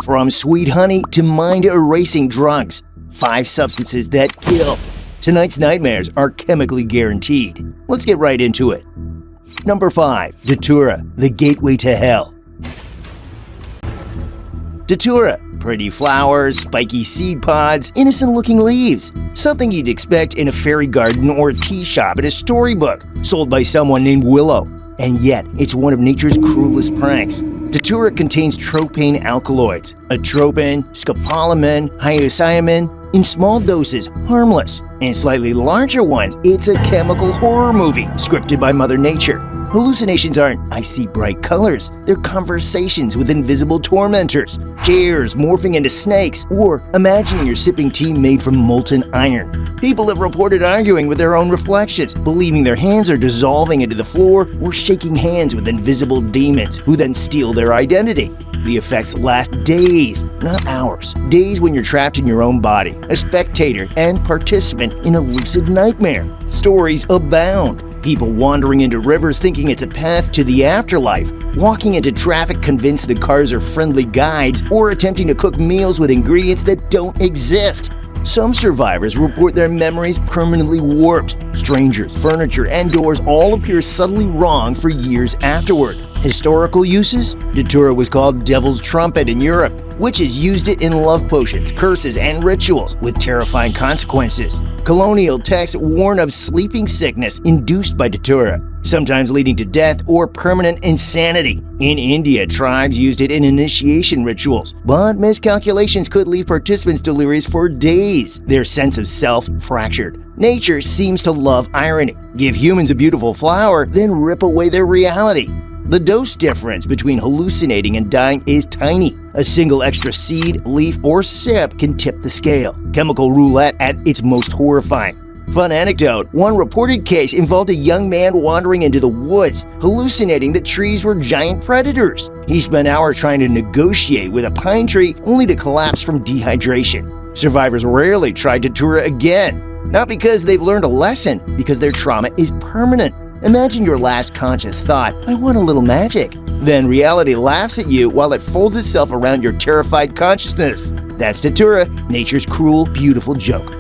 From sweet honey to mind-erasing drugs, 5 substances that kill. Tonight's nightmares are chemically guaranteed. Let's get right into it. Number 5. Datura, the gateway to hell. Datura. Pretty flowers, spiky seed pods, innocent-looking leaves. Something you'd expect in a fairy garden or a tea shop in a storybook, sold by someone named Willow. And yet, it's one of nature's cruelest pranks. Datura contains tropane alkaloids, atropine, scopolamine, 𝐬𝐮𝐬𝐫𝐞. In small doses, harmless. In slightly larger ones, it's a chemical horror movie scripted by Mother Nature. Hallucinations aren't "I see bright colors," they're conversations with invisible tormentors, chairs morphing into snakes, or imagining you're sipping tea made from molten iron. People have reported arguing with their own reflections, believing their hands are dissolving into the floor, or shaking hands with invisible demons who then steal their identity. The effects last days, not hours. Days when you're trapped in your own body, a spectator and participant in a lucid nightmare. Stories abound. People wandering into rivers thinking it's a path to the afterlife, walking into traffic convinced the cars are friendly guides, or attempting to cook meals with ingredients that don't exist. Some survivors report their memories permanently warped. Strangers, furniture, and doors all appear subtly wrong for years afterward. Historical uses? Datura was called Devil's Trumpet in Europe. Witches used it in love potions, curses, and rituals, with terrifying consequences. Colonial texts warn of sleeping sickness induced by Datura, sometimes leading to death or permanent insanity. In India, tribes used it in initiation rituals, but miscalculations could leave participants delirious for days, their sense of self fractured. Nature seems to love irony. Give humans a beautiful flower, then rip away their reality. The dose difference between hallucinating and dying is tiny. A single extra seed, leaf, or sip can tip the scale. Chemical roulette at its most horrifying. Fun anecdote, one reported case involved a young man wandering into the woods, hallucinating that trees were giant predators. He spent hours trying to negotiate with a pine tree, only to collapse from dehydration. Survivors rarely tried Datura again. Not because they've learned a lesson, because their trauma is permanent. Imagine your last conscious thought, "I want a little magic." Then reality laughs at you while it folds itself around your terrified consciousness. That's Datura, nature's cruel, beautiful joke.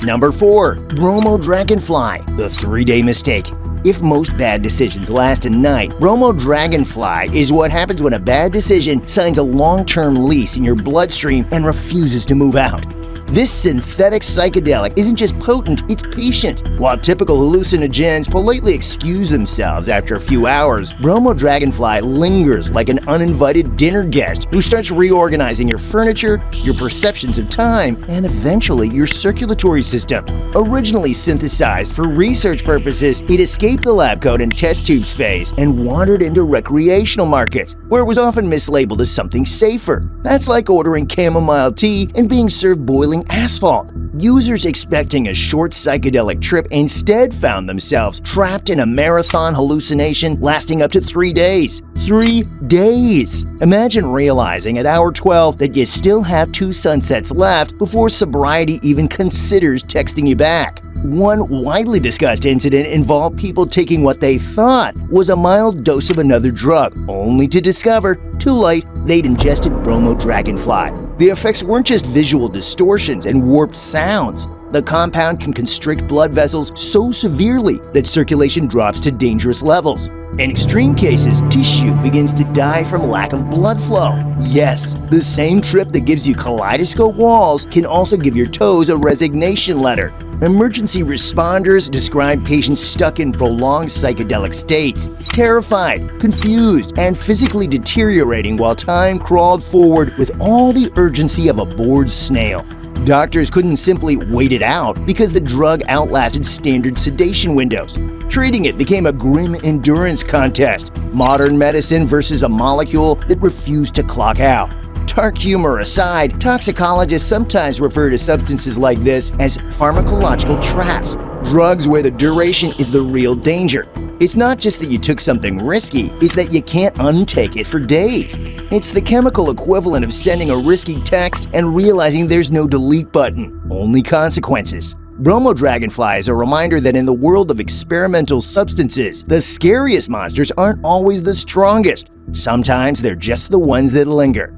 Number 4. Bromo-DragonFLY, the 3-day mistake. If most bad decisions last a night, Bromo-DragonFLY is what happens when a bad decision signs a long-term lease in your bloodstream and refuses to move out. This synthetic psychedelic isn't just potent, it's patient. While typical hallucinogens politely excuse themselves after a few hours, Bromo-DragonFLY lingers like an uninvited dinner guest who starts reorganizing your furniture, your perceptions of time, and eventually your circulatory system. Originally synthesized for research purposes, it escaped the lab coat and test tubes phase and wandered into recreational markets, where it was often mislabeled as something safer. That's like ordering chamomile tea and being served boiling asphalt. Users expecting a short psychedelic trip instead found themselves trapped in a marathon hallucination lasting up to 3 days. 3 days! Imagine realizing at hour 12 that you still have 2 sunsets left before sobriety even considers texting you back. One widely discussed incident involved people taking what they thought was a mild dose of another drug, only to discover, too late, they'd ingested Bromo-DragonFLY. The effects weren't just visual distortions and warped sounds. The compound can constrict blood vessels so severely that circulation drops to dangerous levels. In extreme cases, tissue begins to die from lack of blood flow. Yes, the same trip that gives you kaleidoscope walls can also give your toes a resignation letter. Emergency responders describe patients stuck in prolonged psychedelic states, terrified, confused, and physically deteriorating while time crawled forward with all the urgency of a bored snail. Doctors couldn't simply wait it out because the drug outlasted standard sedation windows. Treating it became a grim endurance contest, modern medicine versus a molecule that refused to clock out. Dark humor aside, toxicologists sometimes refer to substances like this as pharmacological traps, drugs where the duration is the real danger. It's not just that you took something risky, it's that you can't untake it for days. It's the chemical equivalent of sending a risky text and realizing there's no delete button, only consequences. Bromo-DragonFLY is a reminder that in the world of experimental substances, the scariest monsters aren't always the strongest. Sometimes they're just the ones that linger.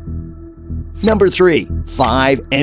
Number 3. 5-MeO-DMT,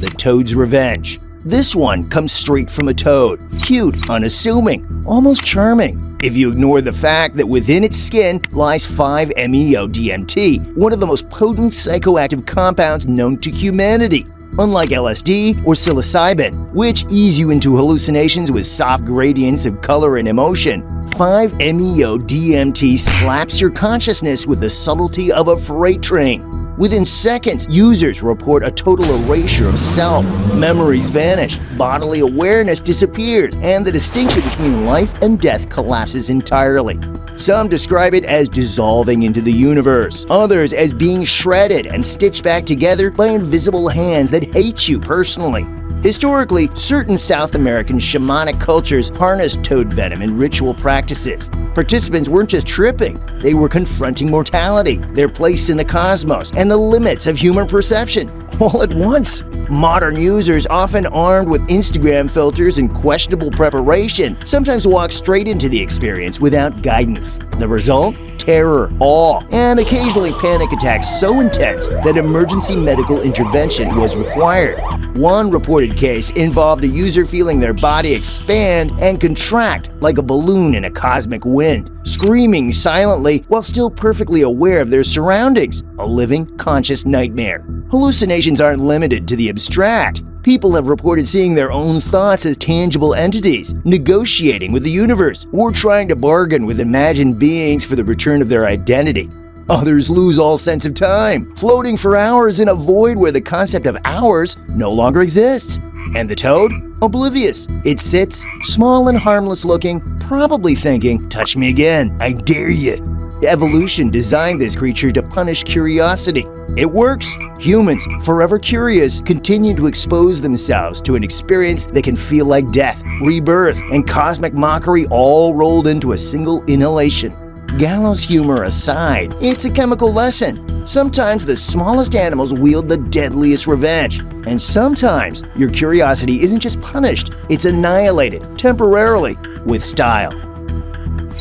the Toad's Revenge. This one comes straight from a toad. Cute, unassuming, almost charming. If you ignore the fact that within its skin lies 5-MeO-DMT, one of the most potent psychoactive compounds known to humanity. Unlike LSD or psilocybin, which ease you into hallucinations with soft gradients of color and emotion, 5-MeO-DMT slaps your consciousness with the subtlety of a freight train. Within seconds, users report a total erasure of self. Memories vanish, bodily awareness disappears, and the distinction between life and death collapses entirely. Some describe it as dissolving into the universe, others as being shredded and stitched back together by invisible hands that hate you personally. Historically, certain South American shamanic cultures harnessed toad venom in ritual practices. Participants weren't just tripping, they were confronting mortality, their place in the cosmos, and the limits of human perception, all at once. Modern users, often armed with Instagram filters and questionable preparation, sometimes walk straight into the experience without guidance. The result? Terror, awe, and occasionally panic attacks so intense that emergency medical intervention was required. One reported case involved a user feeling their body expand and contract like a balloon in a cosmic wind, screaming silently while still perfectly aware of their surroundings, a living, conscious nightmare. Hallucinations aren't limited to the abstract. People have reported seeing their own thoughts as tangible entities, negotiating with the universe, or trying to bargain with imagined beings for the return of their identity. Others lose all sense of time, floating for hours in a void where the concept of hours no longer exists. And the toad? Oblivious. It sits, small and harmless looking, probably thinking, "Touch me again, I dare you." Evolution designed this creature to punish curiosity. It works. Humans, forever curious, continue to expose themselves to an experience that can feel like death, rebirth, and cosmic mockery all rolled into a single inhalation. Gallows humor aside, it's a chemical lesson. Sometimes the smallest animals wield the deadliest revenge. And sometimes your curiosity isn't just punished, it's annihilated, temporarily, with style.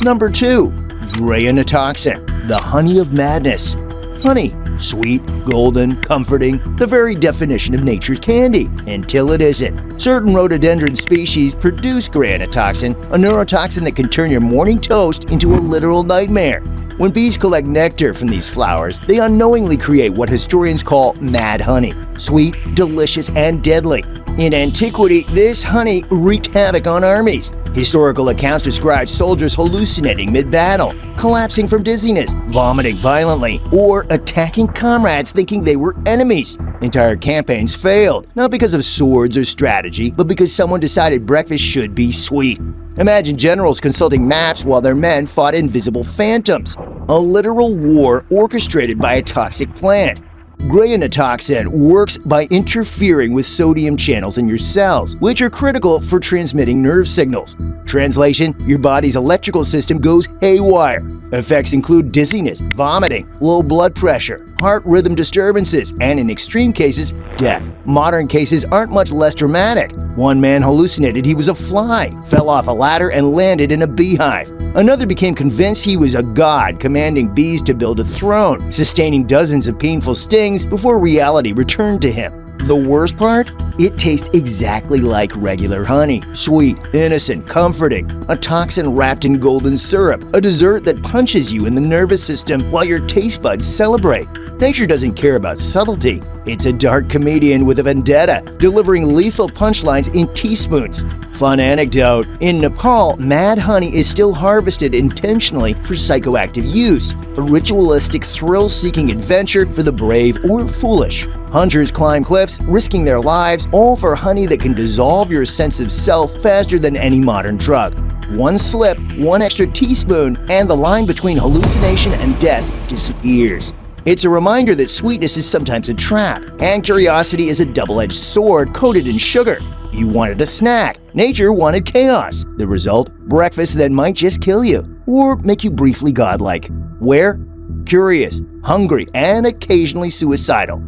Number 2. Grayanotoxin, the honey of madness. Honey, sweet, golden, comforting, the very definition of nature's candy, until it isn't. Certain rhododendron species produce grayanotoxin, a neurotoxin that can turn your morning toast into a literal nightmare. When bees collect nectar from these flowers, they unknowingly create what historians call mad honey, sweet, delicious, and deadly. In antiquity, this honey wreaked havoc on armies. Historical accounts describe soldiers hallucinating mid-battle, collapsing from dizziness, vomiting violently, or attacking comrades thinking they were enemies. Entire campaigns failed, not because of swords or strategy, but because someone decided breakfast should be sweet. Imagine generals consulting maps while their men fought invisible phantoms. A literal war orchestrated by a toxic plant. Grayanotoxin works by interfering with sodium channels in your cells, which are critical for transmitting nerve signals. Translation: your body's electrical system goes haywire. Effects include dizziness, vomiting, low blood pressure, heart rhythm disturbances, and in extreme cases, death. Modern cases aren't much less dramatic. One man hallucinated he was a fly, fell off a ladder, and landed in a beehive. Another became convinced he was a god, commanding bees to build a throne, sustaining dozens of painful stings before reality returned to him. The worst part? It tastes exactly like regular honey. Sweet, innocent, comforting. A toxin wrapped in golden syrup. A dessert that punches you in the nervous system while your taste buds celebrate. Nature doesn't care about subtlety. It's a dark comedian with a vendetta, delivering lethal punchlines in teaspoons. Fun anecdote: in Nepal, mad honey is still harvested intentionally for psychoactive use, a ritualistic, thrill-seeking adventure for the brave or foolish. Hunters climb cliffs, risking their lives, all for honey that can dissolve your sense of self faster than any modern drug. One slip, one extra teaspoon, and the line between hallucination and death disappears. It's a reminder that sweetness is sometimes a trap, and curiosity is a double-edged sword coated in sugar. You wanted a snack. Nature wanted chaos. The result? Breakfast that might just kill you, or make you briefly godlike. Where? Curious, hungry, and occasionally suicidal.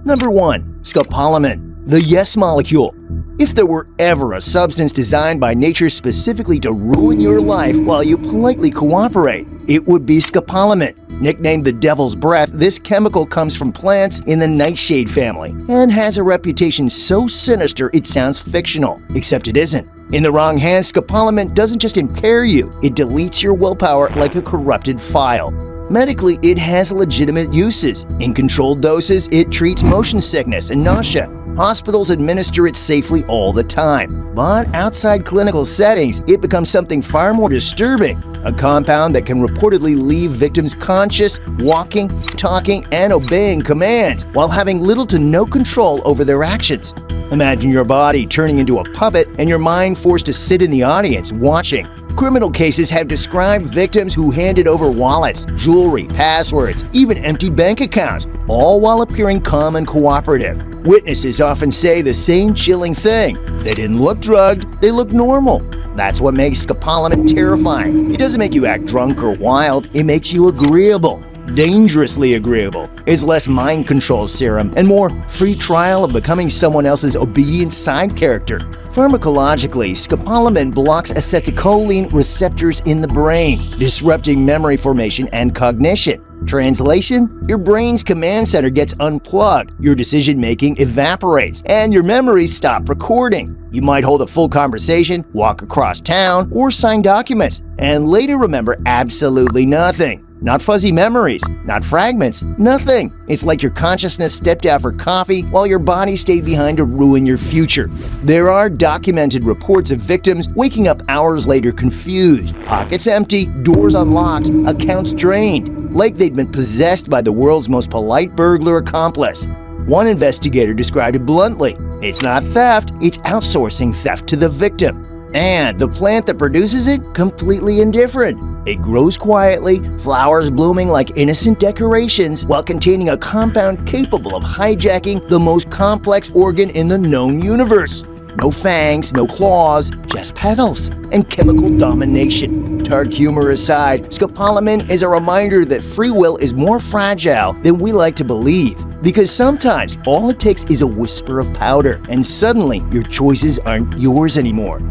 Number 1. Scopolamine, the yes molecule. If there were ever a substance designed by nature specifically to ruin your life while you politely cooperate, it would be scopolamine. Nicknamed the devil's breath, this chemical comes from plants in the nightshade family and has a reputation so sinister it sounds fictional, except it isn't. In the wrong hands, scopolamine doesn't just impair you, it deletes your willpower like a corrupted file. Medically, it has legitimate uses. In controlled doses, it treats motion sickness and nausea. Hospitals administer it safely all the time. But outside clinical settings, it becomes something far more disturbing. A compound that can reportedly leave victims conscious, walking, talking, and obeying commands while having little to no control over their actions. Imagine your body turning into a puppet and your mind forced to sit in the audience watching. Criminal cases have described victims who handed over wallets, jewelry, passwords, even empty bank accounts, all while appearing calm and cooperative. Witnesses often say the same chilling thing. They didn't look drugged, they looked normal. That's what makes scopolamine terrifying. It doesn't make you act drunk or wild, it makes you agreeable. Dangerously agreeable. It's less mind control serum and more free trial of becoming someone else's obedient side character. Pharmacologically, scopolamine blocks acetylcholine receptors in the brain, disrupting memory formation and cognition. Translation: your brain's command center gets unplugged, your decision-making evaporates, and your memories stop recording. You might hold a full conversation, walk across town, or sign documents, and later remember absolutely nothing. Not fuzzy memories, not fragments, nothing. It's like your consciousness stepped out for coffee while your body stayed behind to ruin your future. There are documented reports of victims waking up hours later confused, pockets empty, doors unlocked, accounts drained, like they'd been possessed by the world's most polite burglar accomplice. One investigator described it bluntly: it's not theft, it's outsourcing theft to the victim. And the plant that produces it, completely indifferent. It grows quietly, flowers blooming like innocent decorations, while containing a compound capable of hijacking the most complex organ in the known universe. No fangs, no claws, just petals and chemical domination. Dark humor aside, scopolamine is a reminder that free will is more fragile than we like to believe. Because sometimes all it takes is a whisper of powder, and suddenly your choices aren't yours anymore.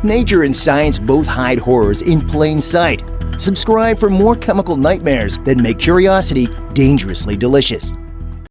Nature and science both hide horrors in plain sight. Subscribe for more chemical nightmares that make curiosity dangerously delicious.